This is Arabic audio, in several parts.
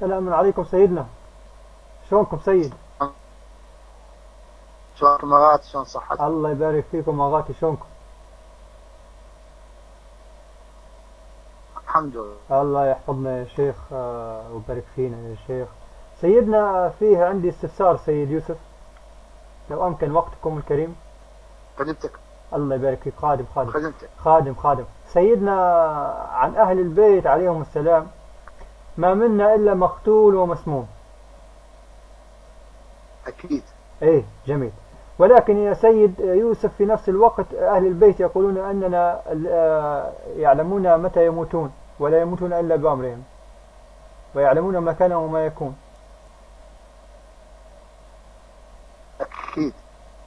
السلام عليكم سيدنا. شلونكم سيد؟ شلونكم اغاتي؟ شلون صحتك؟ الله يبارك فيكم اغاتي، شلونكم؟ الحمد لله. الله يحفظنا يا شيخ ويبارك فينا يا شيخ. سيدنا فيه عندي استفسار سيد يوسف، لو أمكن وقتكم الكريم. خدمتك. الله يبارك فيك. خادم خادم خدمتك. خادم سيدنا، عن أهل البيت عليهم السلام ما منا إلا مقتول ومسموم. أكيد. إيه جميل. ولكن يا سيد يوسف في نفس الوقت أهل البيت يقولون أننا يعلمون متى يموتون ولا يموتون إلا بأمرهم، ويعلمون ما كان وما يكون. أكيد.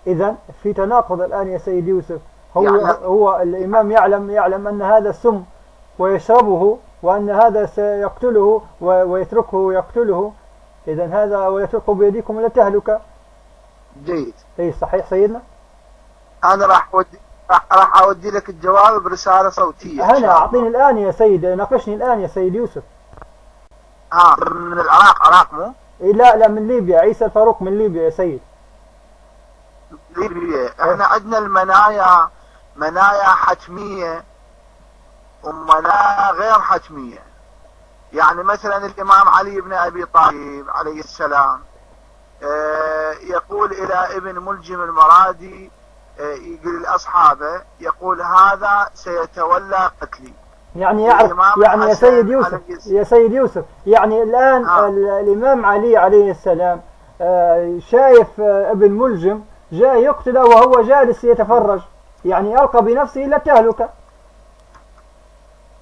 إذا في تناقض الآن يا سيد يوسف. يعني هو الإمام يعلم أن هذا السم ويشربه، وأن هذا سيقتله ويتركه يقتله. إذا هذا ويتركه بيديكم إلى التهلكة. جيد. إيه صحيح سيدنا. أنا راح أودي لك الجواب برسالة صوتية. أنا أعطيني الآن يا سيد، ناقشني الآن يا سيد يوسف. من العراق؟ عراق مو؟ إيه لا من ليبيا، عيسى الفاروق من ليبيا يا سيد. ليبيا. احنا عندنا المنايا منايا حتمية ومنايا غير حتمية. يعني مثلا الإمام علي بن أبي طالب عليه السلام يقول إلى ابن ملجم المرادي، يقول لأصحابه، يقول هذا سيتولى قتلي. يعني يعرف، يعني يا سيد يوسف يعني الآن الإمام علي عليه السلام شايف ابن ملجم جاء يقتله وهو جالس يتفرج، يعني يلقى بنفسه إلى التهلكة.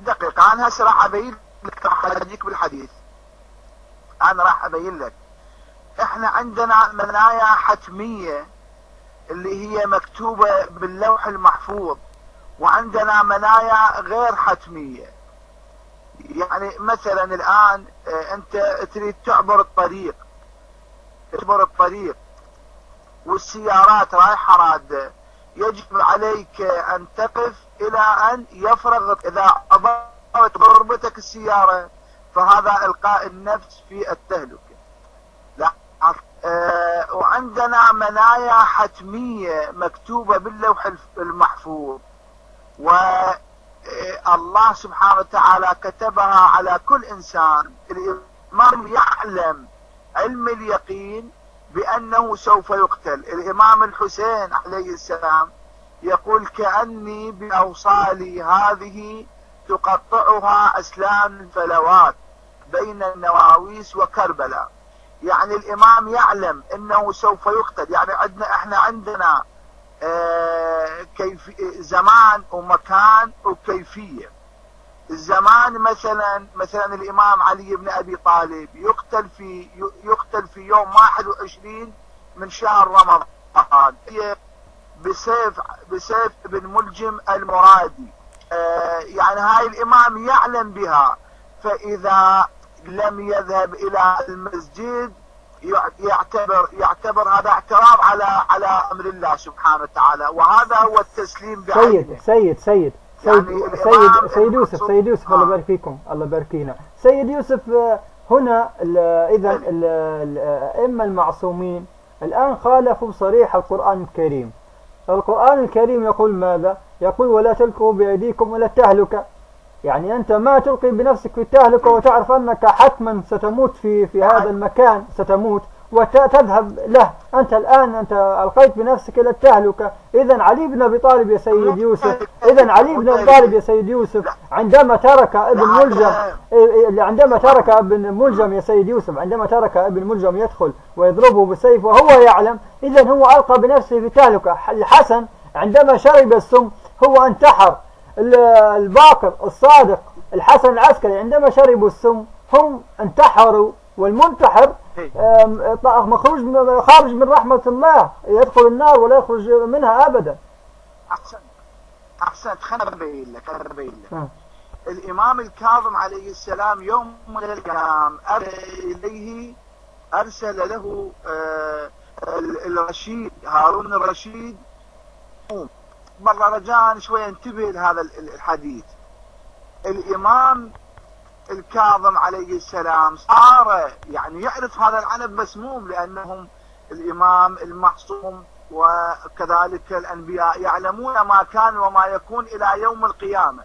دقيقة، أنا هسه راح أبين لك، راح أجيك بالحديث. أنا راح أبين لك. إحنا عندنا منايا حتمية اللي هي مكتوبة باللوح المحفوظ، وعندنا منايا غير حتمية. يعني مثلا الآن أنت تريد تعبر الطريق والسيارات رايحة رادة، يجب عليك أن تقف إلى أن يفرغ. إذا أضرت ضربتك السيارة فهذا إلقاء النفس في التهلكة. لا. وعندنا منايا حتمية مكتوبة باللوح المحفوظ، والله سبحانه وتعالى كتبها على كل إنسان. الإمام يعلم علم اليقين بأنه سوف يقتل. الإمام الحسين عليه السلام يقول كأني بأوصالي هذه تقطعها أسلام الفلوات بين النواويس وكربلاء. يعني الإمام يعلم أنه سوف يقتل. يعني احنا عندنا زمان ومكان وكيفية. الزمان مثلا الإمام علي بن أبي طالب يقتل في يوم 21 من شهر رمضان بسيف ابن ملجم المرادي. يعني هاي الإمام يعلم بها، فإذا لم يذهب إلى المسجد يعتبر هذا اعتراض على أمر الله سبحانه وتعالى، وهذا هو التسليم بعينه. سيد يوسف الله يبارك فيكم، الله يبارك فينا. سيد يوسف، هنا إذا الأئمة المعصومين الآن خالفوا صريح القرآن الكريم. القرآن الكريم يقول ماذا؟ يقول ولا تلقوا بأيديكم إلى التهلكة. يعني أنت ما تلقي بنفسك في التهلكة وتعرف أنك حتما ستموت في هذا المكان، ستموت وتذهب له. أنت الآن ألقيت بنفسك إلى التهلكة. إذن علي بن أبي طالب يا سيد يوسف عندما ترك ابن ملجم يا سيد يوسف، عندما ترك ابن ملجم يدخل ويضربه بالسيف وهو يعلم، إذن هو ألقى بنفسه في التهلكة. الحسن عندما شرب السم هو انتحر. الباقر الصادق الحسن العسكري عندما شربوا السم هم انتحروا. والمنتحر خارج من رحمة الله، يدخل النار ولا يخرج منها أبدا. أحسنت. خلنا أبين لك. الإمام الكاظم عليه السلام يوم من الأيام أرسل له الرشيد هارون الرشيد. مرة رجاء شوي انتبه لهذا الحديث. الإمام الكاظم عليه السلام صار يعني يعرف هذا العنب مسموم، لأنهم الإمام المعصوم وكذلك الأنبياء يعلمون ما كان وما يكون إلى يوم القيامة،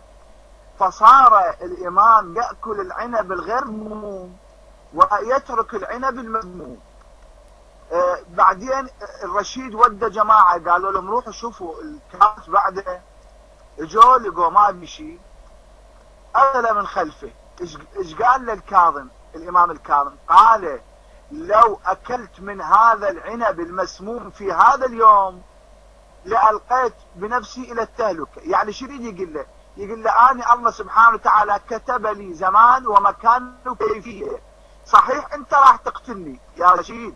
فصار الإمام يأكل العنب الغير مذموم ويترك العنب المذموم. بعدين الرشيد ودى جماعة قالوا لهم روحوا شوفوا الكاس بعده، اجوا لقوا ما بشي، أرسل من خلفه. ايش قال للكاظم الإمام الكاظم؟ قال لو أكلت من هذا العنب المسموم في هذا اليوم لألقيت بنفسي إلى التهلكة. يعني شو يريد يقول له؟ يقول له أنا الله سبحانه وتعالى كتب لي زمان ومكان وكيفية. صحيح أنت راح تقتلني يا رشيد،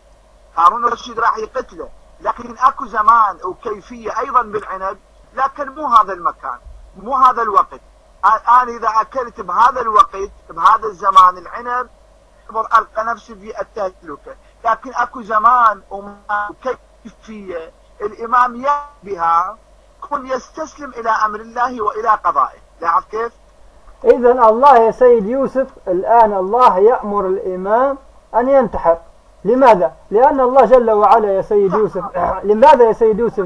هارون الرشيد راح يقتله، لكن أكو زمان وكيفية أيضا بالعنب، لكن مو هذا المكان، مو هذا الوقت. أنا إذا أكلت بهذا الوقت بهذا الزمان العنب ألقى نفسي في التهلكة، لكن أكو زمان وكيفية الإمام بها كن يستسلم إلى أمر الله وإلى قضائه. لاحظ كيف؟ إذن الله يا سيد يوسف الآن الله يأمر الإمام أن ينتحر. لماذا؟ لأن الله جل وعلا يا سيد يوسف لماذا يا سيد يوسف؟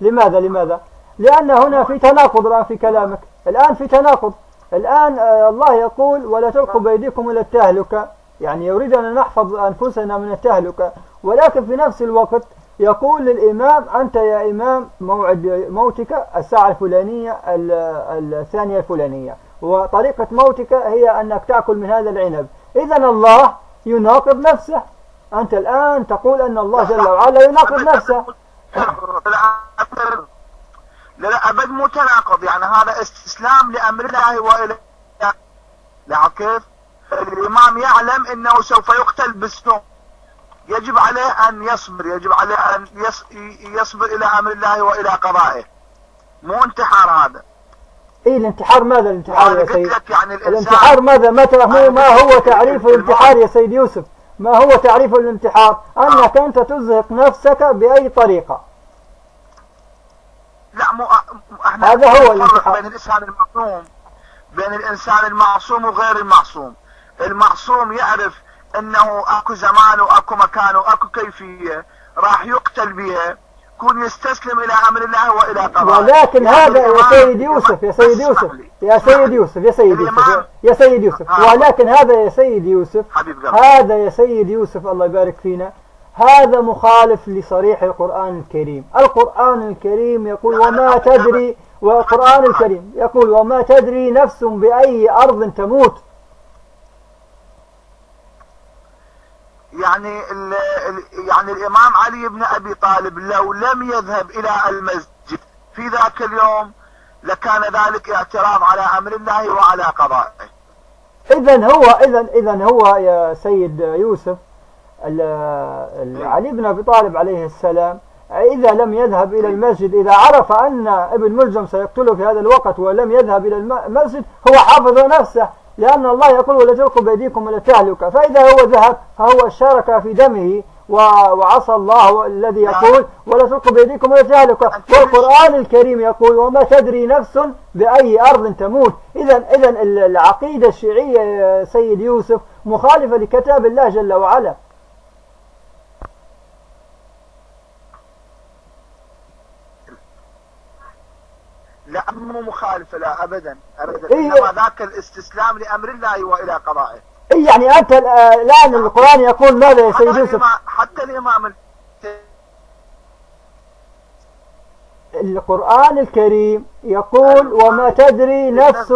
لماذا؟ لأن هنا في تناقض الآن في كلامك، الآن في تناقض. الآن الله يقول ولا تلقوا بأيديكم إلى التهلكة، يعني يريد أن نحفظ أنفسنا من التهلكة، ولكن في نفس الوقت يقول للإمام أنت يا إمام موعد موتك الساعة الفلانية الثانية الفلانية، وطريقة موتك هي أنك تأكل من هذا العنب. إذن الله يناقض نفسه. أنت الآن تقول أن الله جل وعلا يناقض نفسه. لا أبد مو تناقض، يعني هذا استسلام لأمر الله وإلى. لا كيف؟ الإمام يعلم أنه سوف يقتل بالسم، يجب عليه أن يصبر، يجب عليه أن يصبر إلى أمر الله وإلى قضائه، مو انتحار هذا. إيه الانتحار؟ ماذا الانتحار يا سيد؟ يعني الانتحار ماذا؟ ما هو تعريف الانتحار يا سيد يوسف؟ ما هو تعريف الانتحار؟ أنك أنت تزهق نفسك بأي طريقة. لا مو احنا هذا هو الانتحار. بين الإنسان المعصوم وغير المعصوم. المعصوم يعرف أنه أكو زمان وأكو مكان وأكو كيفية راح يقتل بها، يكون يستسلم إلى أمر الله وإلى قضائه. ولكن هذا يا سيد يوسف ولكن هذا يا سيد يوسف هذا يا سيد يوسف الله يبارك فينا، هذا مخالف لصريح القرآن الكريم. القرآن الكريم يقول وما تدري، والقرآن الكريم يقول وما تدري نفس بأي أرض تموت. يعني الإمام علي بن أبي طالب لو لم يذهب إلى المسجد في ذاك اليوم لكان ذلك اعتراض على أمر الله وعلى قضائه. إذن هو يا سيد يوسف علي بن أبي طالب عليه السلام إذا لم يذهب إلى المسجد، إذا عرف أن ابن ملجم سيقتله في هذا الوقت ولم يذهب إلى المسجد، هو حافظ نفسه، لأن الله يقول ولا تلقوا بأيديكم إلى التهلكة. فإذا هو ذهب فهو شارك في دمه وعصى الله الذي يقول ولا تلقوا بأيديكم إلى التهلكة. والقرآن الكريم يقول وما تدري نفس بأي أرض تموت. إذن العقيدة الشيعية يا سيد يوسف مخالفة لكتاب الله جل وعلا. لا مو مخالفة، لا أبدا إنما ذاك الاستسلام لأمر الله وإلى قضائه. يعني أنت الآن القرآن يقول ماذا يا سيد يوسف؟ حتى الإمام القرآن الكريم يقول وما تدري نفس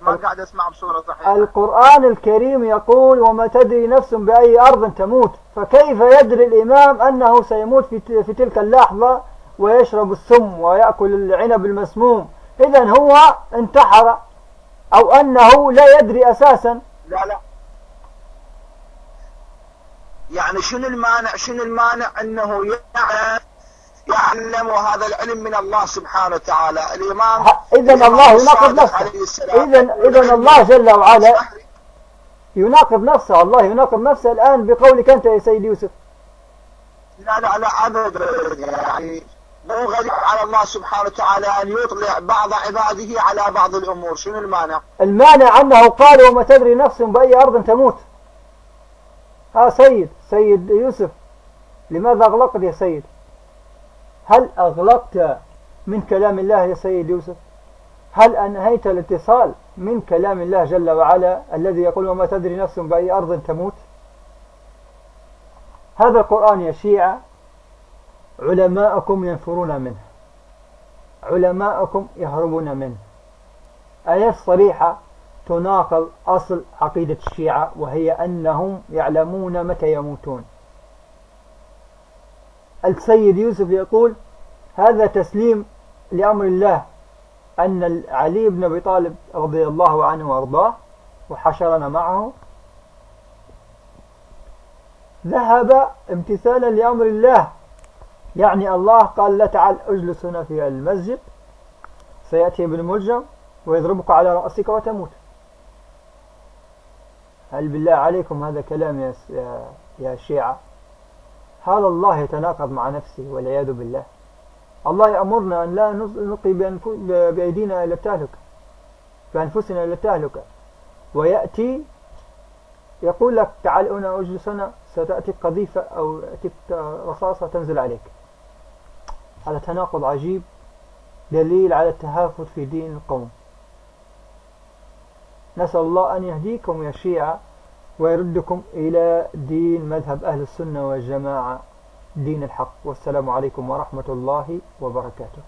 ما قاعد أسمع بصورة صحيحة. القرآن الكريم يقول وما تدري نفس بأي أرض تموت، فكيف يدري الإمام أنه سيموت في تلك اللحظة ويشرب السم ويأكل العنب المسموم؟ إذن هو انتحر أو أنه لا يدري أساسا. لا يعني شنو المانع أنه يعلم هذا العلم من الله سبحانه وتعالى. الإمام إذن الله يناقض نفسه. إذن الله جل وعلا يناقض نفسه. الله يناقض نفسه الآن بقولك أنت يا سيد يوسف. لا أبدا، يعني مو غريب على الله سبحانه وتعالى أن يطلع بعض عباده على بعض الأمور. شنو المانع؟ المانع أنه قال وما تدري نفس بأي أرض تموت. سيد يوسف، لماذا أغلقت يا سيد؟ هل أغلقت من كلام الله يا سيد يوسف؟ هل أنهيت الاتصال من كلام الله جل وعلا الذي يقول وما تدري نفس بأي أرض تموت؟ هذا القرآن يا شيعة علماءكم ينفرون منه، علماءكم يهربون منه. آيات صريحة تناقض أصل عقيدة الشيعة، وهي أنهم يعلمون متى يموتون. السيد يوسف يقول هذا تسليم لأمر الله، أن علي بن أبي طالب رضي الله عنه وأرضاه وحشرنا معه ذهب امتثالا لأمر الله، يعني الله قال لا تعال اجلس هنا في المسجد سيأتي ابن ملجم ويضربك على رأسك وتموت. هل بالله عليكم هذا كلام يا شيعة؟ هل الله يتناقض مع نفسه والعياذ بالله؟ الله يأمرنا أن لا نلقي بأيدينا إلى التهلكة، بأنفسنا إلى التهلكة، ويأتي يقول لك تعال هنا اجلس هنا ستأتيك قذيفة أو تأتيك رصاصة تنزل عليك. هذا تناقض عجيب، دليل على التهافت في دين القوم. نسأل الله أن يهديكم يا شيعة ويردكم إلى دين مذهب أهل السنة والجماعة، دين الحق. والسلام عليكم ورحمة الله وبركاته.